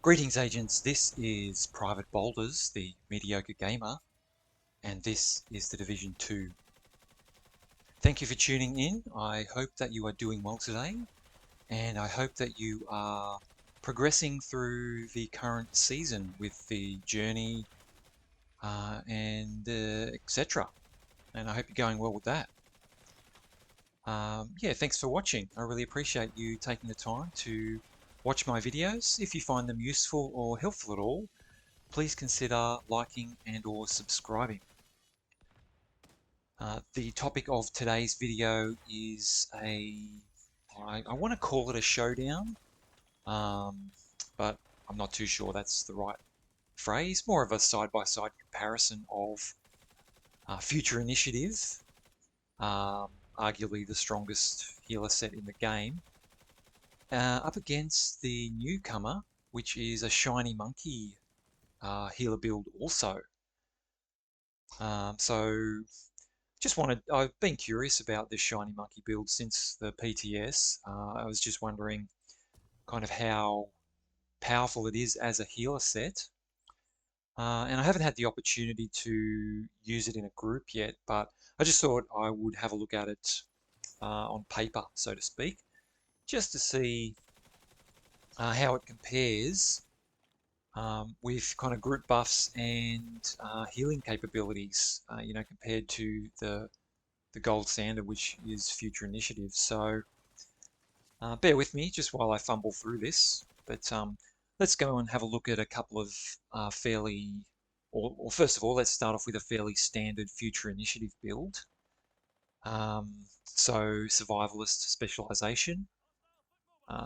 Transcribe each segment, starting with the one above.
Greetings agents, this is Private Boulders, the mediocre gamer, and this is the Division 2. Thank you for tuning in. I hope that you are doing well today, and I hope that you are progressing through the current season with the journey and etc. And I hope you're going well with that. Yeah, thanks for watching. I really appreciate you taking the time to watch my videos. If you find them useful or helpful at all, please consider liking and or subscribing. The topic of today's video is I want to call it a showdown, but I'm not too sure that's the right phrase. More of a side-by-side comparison of Future Initiative, arguably the strongest healer set in the game, up against the newcomer, which is a Shiny Monkey healer build also. So I've been curious about this Shiny Monkey build since the PTS. I was just wondering kind of how powerful it is as a healer set. And I haven't had the opportunity to use it in a group yet, but I just thought I would have a look at it on paper, so to speak, just to see how it compares with kind of group buffs and healing capabilities, compared to the gold standard, which is Future Initiative. So bear with me just while I fumble through this. But let's go and have a look at a couple of or first of all, let's start off with a fairly standard Future Initiative build. So Survivalist Specialization.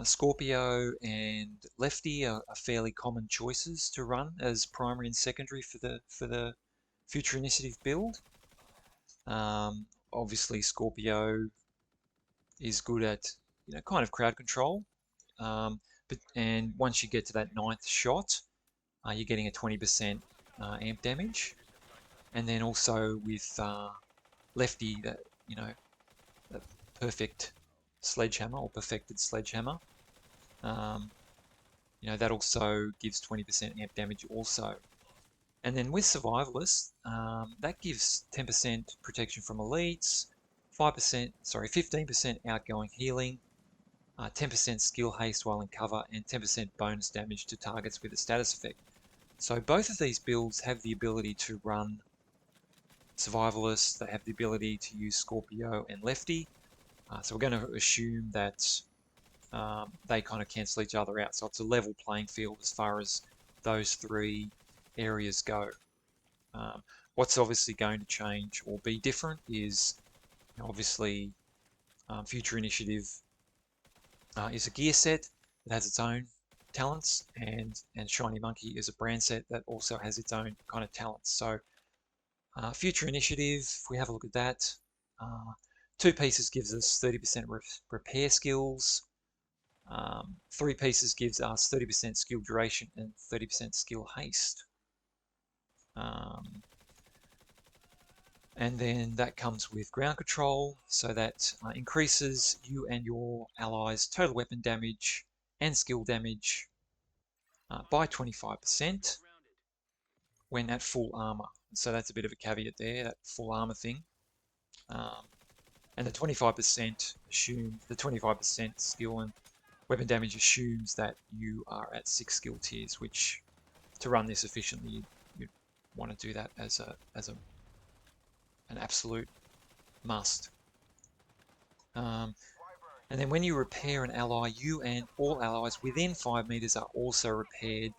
Scorpio and Lefty are fairly common choices to run as primary and secondary for the Future Initiative build. Obviously, Scorpio is good at kind of crowd control, and once you get to that 9th shot, you're getting a 20% amp damage, and then also with Lefty, that the perfect sledgehammer or perfected sledgehammer, that also gives 20% amp damage also. And then with Survivalist, that gives 10% protection from elites, 15% outgoing healing, 10% skill haste while in cover, and 10% bonus damage to targets with a status effect. So both of these builds have the ability to run Survivalist, they have the ability to use Scorpio and Lefty. So we're going to assume that they kind of cancel each other out. So it's a level playing field as far as those three areas go. What's obviously going to change or be different is obviously Future Initiative is a gear set that has its own talents, and Shiny Monkey is a brand set that also has its own kind of talents. So Future Initiative, if we have a look at that, 2 pieces gives us 30% repair skills, 3 pieces gives us 30% skill duration and 30% skill haste. And then that comes with ground control, so that increases you and your allies' total weapon damage and skill damage by 25% when at full armor. So that's a bit of a caveat there, that full armor thing. And the 25% the 25% skill and weapon damage assumes that you are at 6 skill tiers, which to run this efficiently, you'd want to do that as an absolute must. And then when you repair an ally, you and all allies within 5 meters are also repaired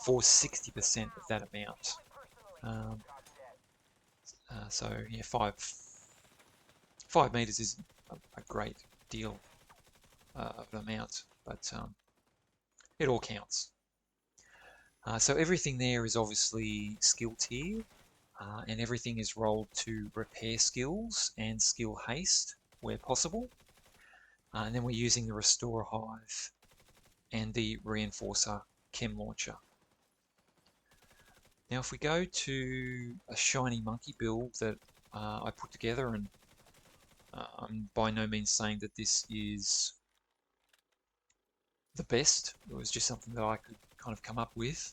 for 60% of that amount. So yeah, 5 meters is a great deal of an amount, but it all counts. So everything there is obviously skill tier, and everything is rolled to repair skills and skill haste where possible. And then we're using the Restorer Hive and the Reinforcer Chem Launcher. Now if we go to a Shiny Monkey build that I put together, and I'm by no means saying that this is the best, it was just something that I could kind of come up with.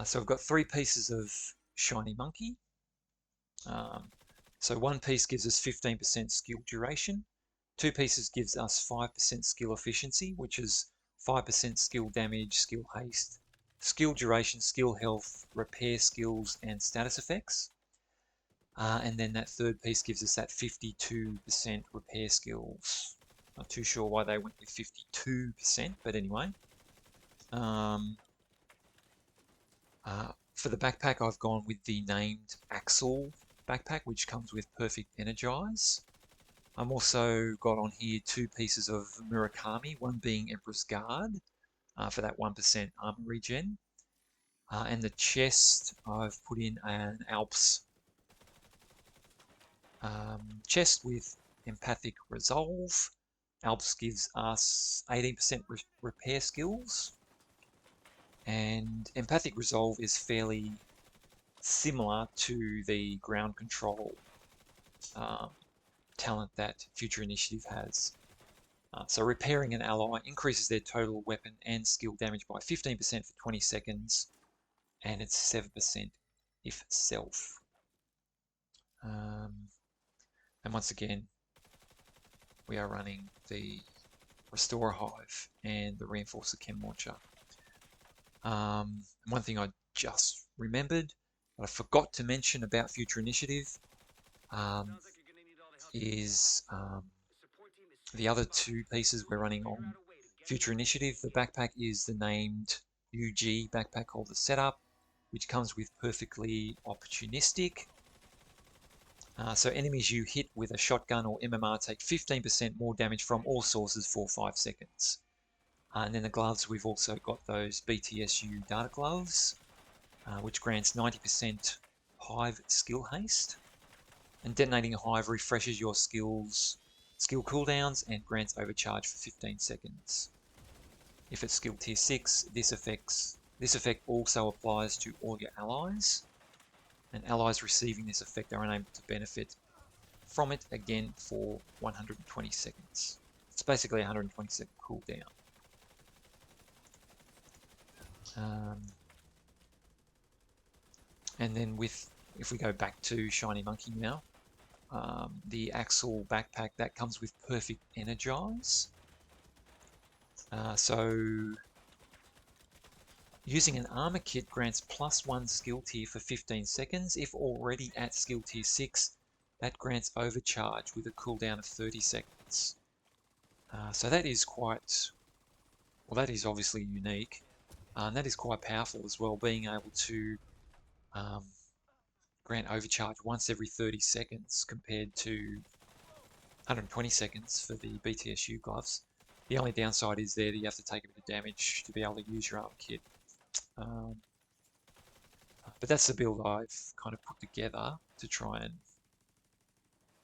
So I've got 3 pieces of Shiny Monkey. So 1 piece gives us 15% skill duration. 2 pieces gives us 5% skill efficiency, which is 5% skill damage, skill haste, skill duration, skill health, repair skills, and status effects. And then that 3rd piece gives us that 52% repair skills. Not too sure why they went with 52%, but anyway. For the backpack, I've gone with the named Axle backpack, which comes with Perfect Energize. I'm also got on here 2 pieces of Murakami, one being Emperor's Guard for that 1% armor regen. And the chest, I've put in an Alps chest with Empathic Resolve. Alps gives us 18% repair skills. And Empathic Resolve is fairly similar to the ground control talent that Future Initiative has. So repairing an ally increases their total weapon and skill damage by 15% for 20 seconds, and it's 7% if self. And once again, we are running the Restore Hive and the Reinforcer Chem Launcher. One thing I just remembered that I forgot to mention about Future Initiative is the other 2 pieces we're running on Future Initiative. The backpack is the named UG backpack called the Setup, which comes with Perfectly Opportunistic. So enemies you hit with a shotgun or MMR take 15% more damage from all sources for 5 seconds. And then the gloves, we've also got those BTSU data gloves, which grants 90% Hive skill haste. And detonating a Hive refreshes your skill cooldowns and grants overcharge for 15 seconds. If it's skill tier 6, this effect also applies to all your allies. And allies receiving this effect are unable to benefit from it again for 120 seconds. It's basically a 120 second cooldown. And then if we go back to Shiny Monkey now, the Axle backpack, that comes with Perfect Energize. So using an armor kit grants +1 skill tier for 15 seconds. If already at skill tier 6, that grants overcharge with a cooldown of 30 seconds. So that is that is obviously unique. And that is quite powerful as well, being able to grant overcharge once every 30 seconds compared to 120 seconds for the BTSU gloves. The only downside is there that you have to take a bit of damage to be able to use your armor kit. But that's the build I've kind of put together to try and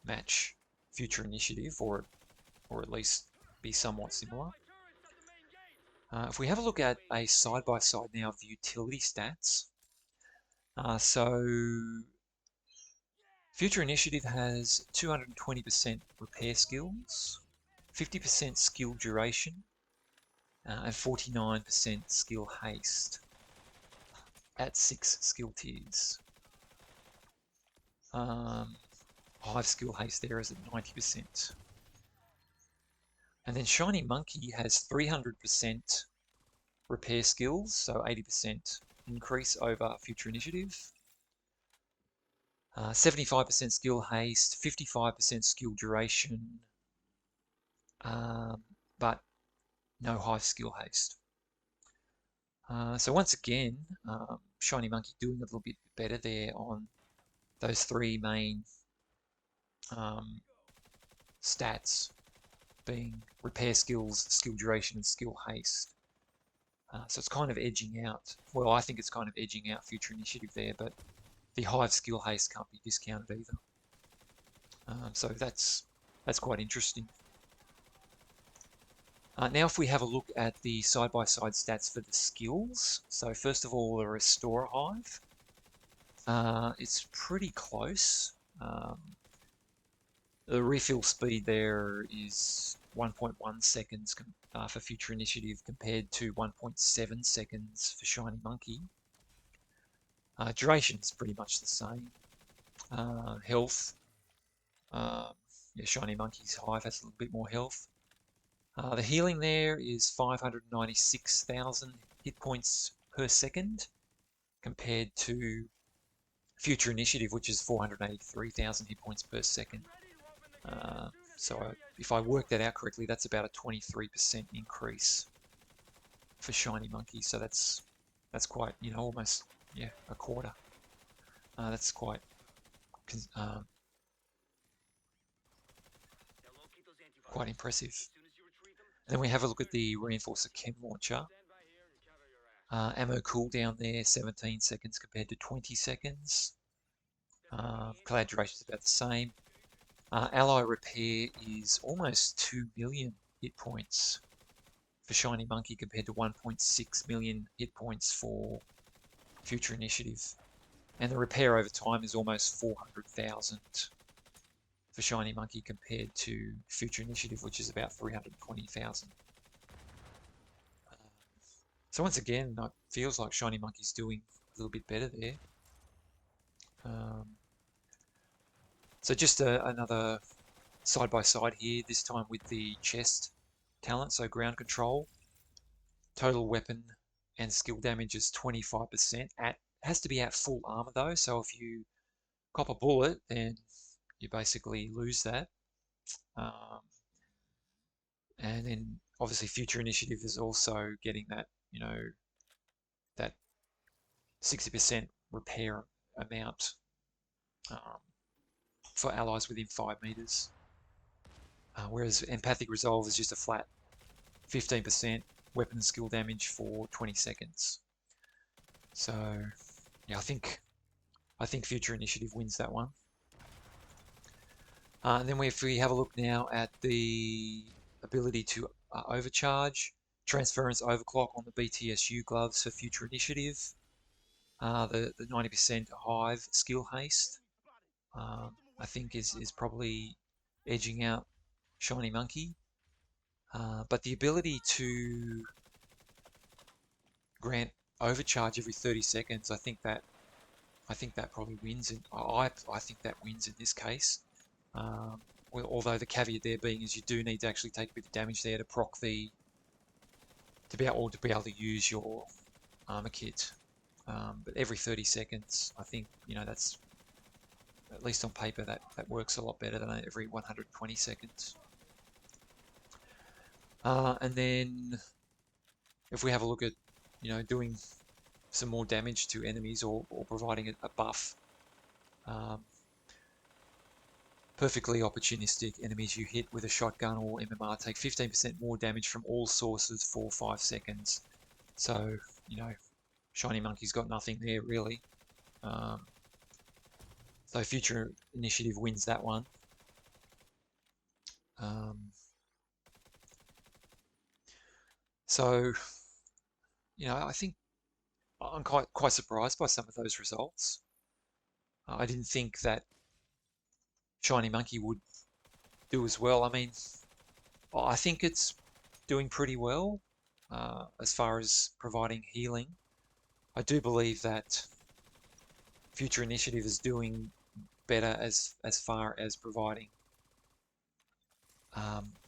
match Future Initiative, or at least be somewhat similar. If we have a look at a side-by-side now of the utility stats, so Future Initiative has 220% repair skills, 50% skill duration, and 49% skill haste at 6 skill tiers. Hive skill haste there is at 90%. And then Shiny Monkey has 300% repair skills, so 80% increase over Future Initiative. 75% skill haste, 55% skill duration, but no Hive skill haste. So once again, Shiny Monkey doing a little bit better there on those 3 main stats, being repair skills, skill duration, and skill haste. So it's kind of edging out, well, I think it's kind of edging out Future Initiative there, but the Hive skill haste can't be discounted either. So that's quite interesting. Now if we have a look at the side-by-side stats for the skills, so first of all, the Restore Hive. It's pretty close. The refill speed there is 1.1 seconds for Future Initiative compared to 1.7 seconds for Shiny Monkey. Duration is pretty much the same. Health, yeah, Shiny Monkey's Hive has a little bit more health. The healing there is 596,000 hit points per second compared to Future Initiative, which is 483,000 hit points per second. So if I work that out correctly, that's about a 23% increase for Shiny Monkey. So that's quite, you know, almost, yeah, a quarter. That's quite quite impressive. Then we have a look at the Reinforcer Chem Launcher. Ammo cooldown there, 17 seconds compared to 20 seconds. Cloud duration is about the same. Ally repair is almost 2 million hit points for Shiny Monkey compared to 1.6 million hit points for Future Initiative. And the repair over time is almost 400,000 for Shiny Monkey compared to Future Initiative, which is about 320,000. So once again, it feels like Shiny Monkey's doing a little bit better there. So just another side-by-side here, this time with the chest talent, so ground control. Total weapon and skill damage is 25%. Has to be at full armor though, so if you cop a bullet, then you basically lose that. And then obviously Future Initiative is also getting that, you know, that 60% repair amount for allies within 5 meters. Whereas Empathic Resolve is just a flat 15% weapon and skill damage for 20 seconds. So yeah, I think Future Initiative wins that one. And then if we have a look now at the ability to overcharge, transference overclock on the BTSU gloves for Future Initiative, the 90% Hive skill haste, I think is probably edging out Shiny Monkey. But the ability to grant overcharge every 30 seconds, I think that probably wins. I think that wins in this case. Well, although the caveat there being is you do need to actually take a bit of damage there to proc to be able to use your armor kit. But every 30 seconds, I think, you know, that's, at least on paper, that works a lot better than every 120 seconds. And then if we have a look at, you know, doing some more damage to enemies or providing a buff, perfectly opportunistic enemies you hit with a shotgun or MMR take 15% more damage from all sources for 5 seconds. So, you know, Shiny Monkey's got nothing there really. So Future Initiative wins that one. So, you know, I think I'm quite surprised by some of those results. I didn't think that Shiny Monkey would do as well. I mean, I think it's doing pretty well as far as providing healing. I do believe that Future Initiative is doing better as far as providing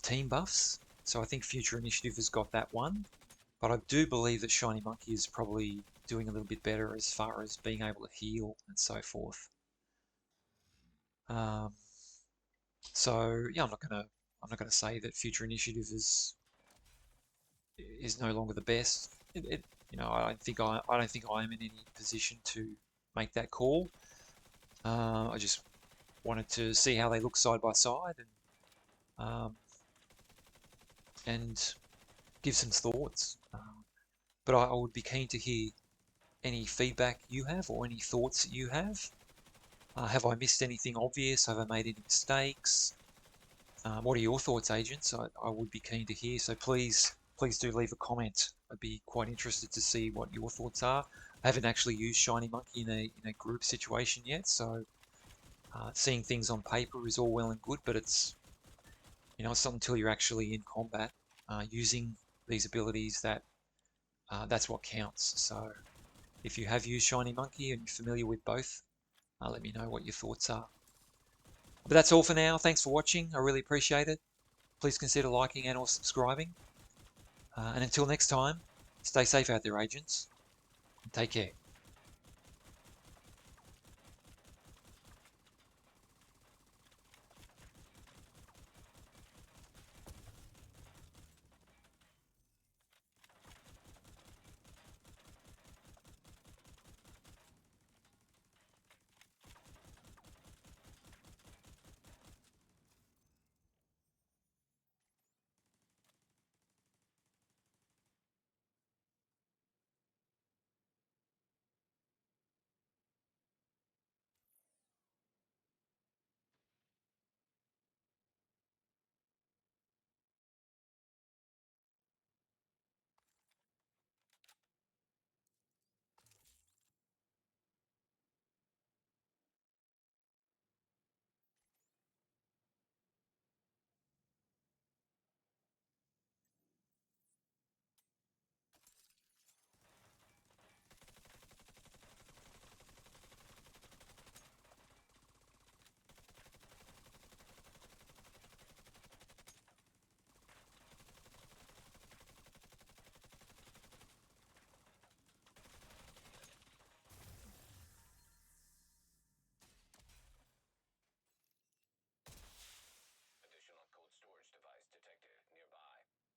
team buffs. So I think Future Initiative has got that one. But I do believe that Shiny Monkey is probably doing a little bit better as far as being able to heal and so forth. So yeah, I'm not gonna say that Future Initiative is no longer the best. You know, I don't think I am in any position to make that call. I just wanted to see how they look side by side and give some thoughts. But I would be keen to hear any feedback you have or any thoughts that you have. Have I missed anything obvious? Have I made any mistakes? What are your thoughts, agents? I would be keen to hear. So please do leave a comment. I'd be quite interested to see what your thoughts are. I haven't actually used Shiny Monkey in a group situation yet, so seeing things on paper is all well and good, but it's You know, it's not until you're actually in combat using these abilities that that's what counts. So if you have used Shiny Monkey and you're familiar with both, let me know what your thoughts are. But that's all for now. Thanks for watching. I really appreciate it. Please consider liking and or subscribing. And until next time, stay safe out there, agents. And take care.